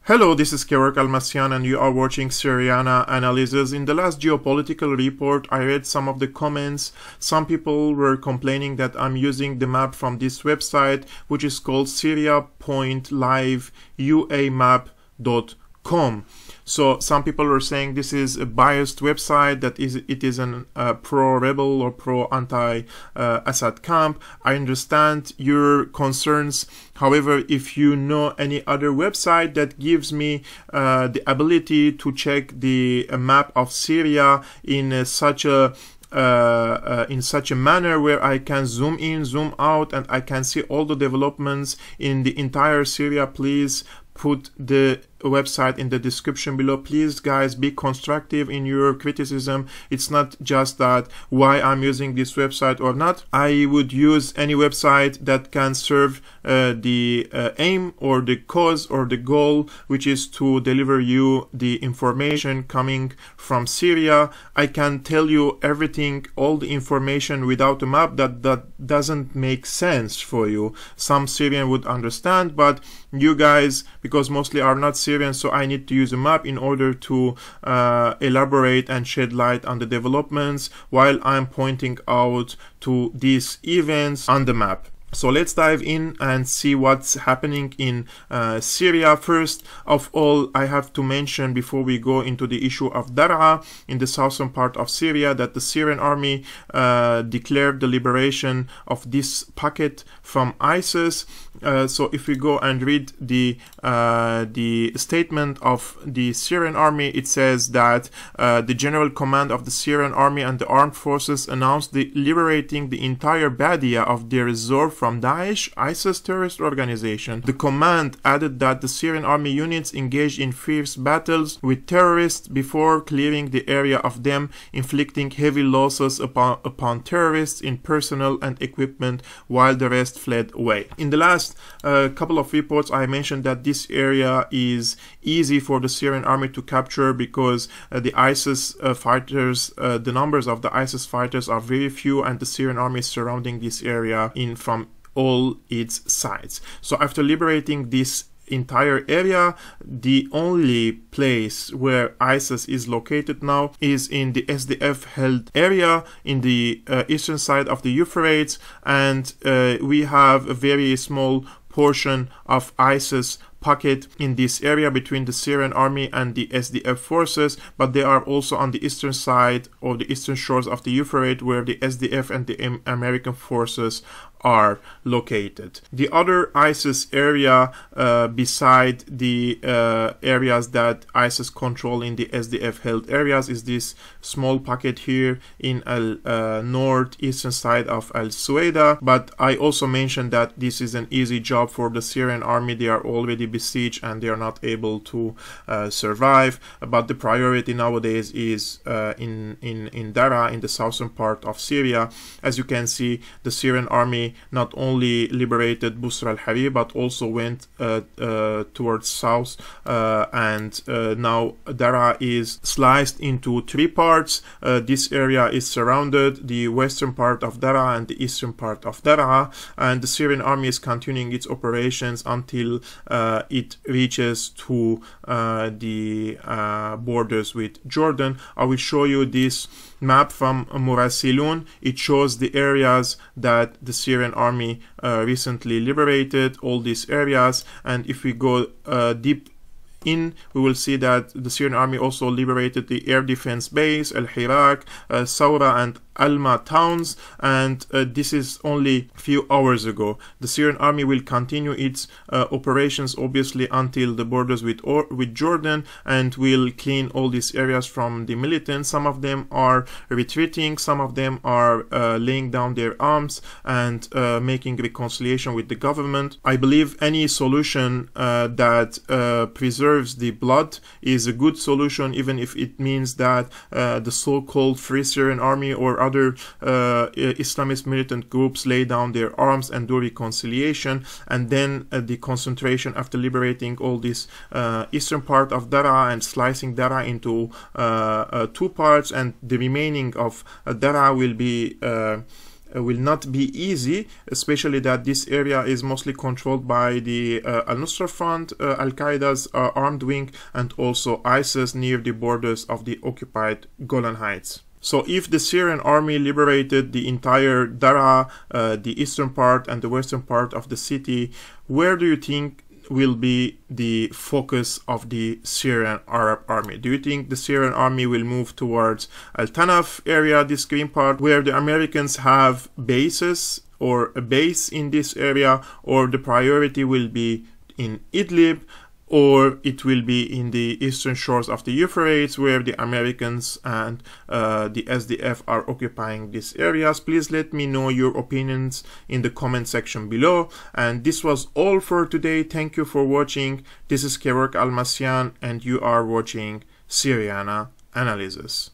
Hello, this is Geopolitical and you are watching Syriana Analysis. In the last geopolitical report, I read some of the comments. Some people were complaining that I'm using the map from this website, which is called Syria.live.uamap.com. So some people were saying this is a biased website, that it is an pro-rebel or pro-anti-Assad camp. I understand your concerns. However, if you know any other website that gives me the ability to check the map of Syria in such a manner where I can zoom in, zoom out, and I can see all the developments in the entire Syria, please put the website in the description below. Please guys, be constructive in your criticism. It's not just that why I'm using this website or not. I would use any website that can serve the aim or the cause or the goal, which is to deliver you the information coming from Syria. I can tell you everything, all the information without a map. That doesn't make sense for you. Some Syrian would understand, but you guys, because mostly are not Syrian, so I need to use a map in order to elaborate and shed light on the developments while I'm pointing out to these events on the map. So let's dive in and see what's happening in Syria. First of all, I have to mention before we go into the issue of Daraa in the southern part of Syria that the Syrian army declared the liberation of this pocket from ISIS. So if we go and read the statement of the Syrian army, it says that the general command of the Syrian army and the armed forces announced liberating the entire Badia of their reserve from Daesh, ISIS terrorist organization. The command added that the Syrian army units engaged in fierce battles with terrorists before clearing the area of them, inflicting heavy losses upon terrorists in personnel and equipment, while the rest fled away. In the last couple of reports, I mentioned that this area is easy for the Syrian army to capture because the ISIS fighters, the numbers of the ISIS fighters are very few, and the Syrian army is surrounding this area from all its sides. So after liberating this entire area, the only place where ISIS is located now is in the SDF held area in the eastern side of the Euphrates, and we have a very small portion of ISIS pocket in this area between the Syrian army and the SDF forces, but they are also on the eastern side or the eastern shores of the Euphrates where the SDF and the American forces are located. The other ISIS area beside the areas that ISIS control in the SDF held areas is this small pocket here in northeastern side of Al Suwaida. But I also mentioned that this is an easy job for the Syrian army. They are already besieged and they are not able to survive, but the priority nowadays is in Daraa, in the southern part of Syria. As you can see, the Syrian army not only liberated Busra al-Hariri but also went towards south, and now Daraa is sliced into three parts. This area is surrounded, the western part of Daraa and the eastern part of Daraa, and the Syrian army is continuing its operations until it reaches to the borders with Jordan. I will show you this map from Murasilun. It shows the areas that the Syrian army recently liberated, all these areas, and if we go deep in, we will see that the Syrian army also liberated the air defense base, Al-Hirak, Sawra and Alma towns, and this is only a few hours ago. The Syrian army will continue its operations obviously until the borders with Jordan, and will clean all these areas from the militants. Some of them are retreating, some of them are laying down their arms and making reconciliation with the government. I believe any solution that preserves the blood is a good solution, even if it means that the so-called Free Syrian Army or other Islamist militant groups lay down their arms and do reconciliation, and then the concentration after liberating all this eastern part of Daraa and slicing Daraa into two parts, and the remaining of Daraa will be will not be easy, especially that this area is mostly controlled by the Al-Nusra Front, Al-Qaeda's armed wing, and also ISIS near the borders of the occupied Golan Heights. So if the Syrian army liberated the entire Daraa, the eastern part and the western part of the city, where do you think will be the focus of the Syrian Arab Army? Do you think the Syrian army will move towards Al-Tanaf area, this green part, where the Americans have bases or a base in this area, or the priority will be in Idlib, or it will be in the eastern shores of the Euphrates, where the Americans and the SDF are occupying these areas? Please let me know your opinions in the comment section below. And this was all for today. Thank you for watching. This is Kevork Almasyan, and you are watching Syriana Analysis.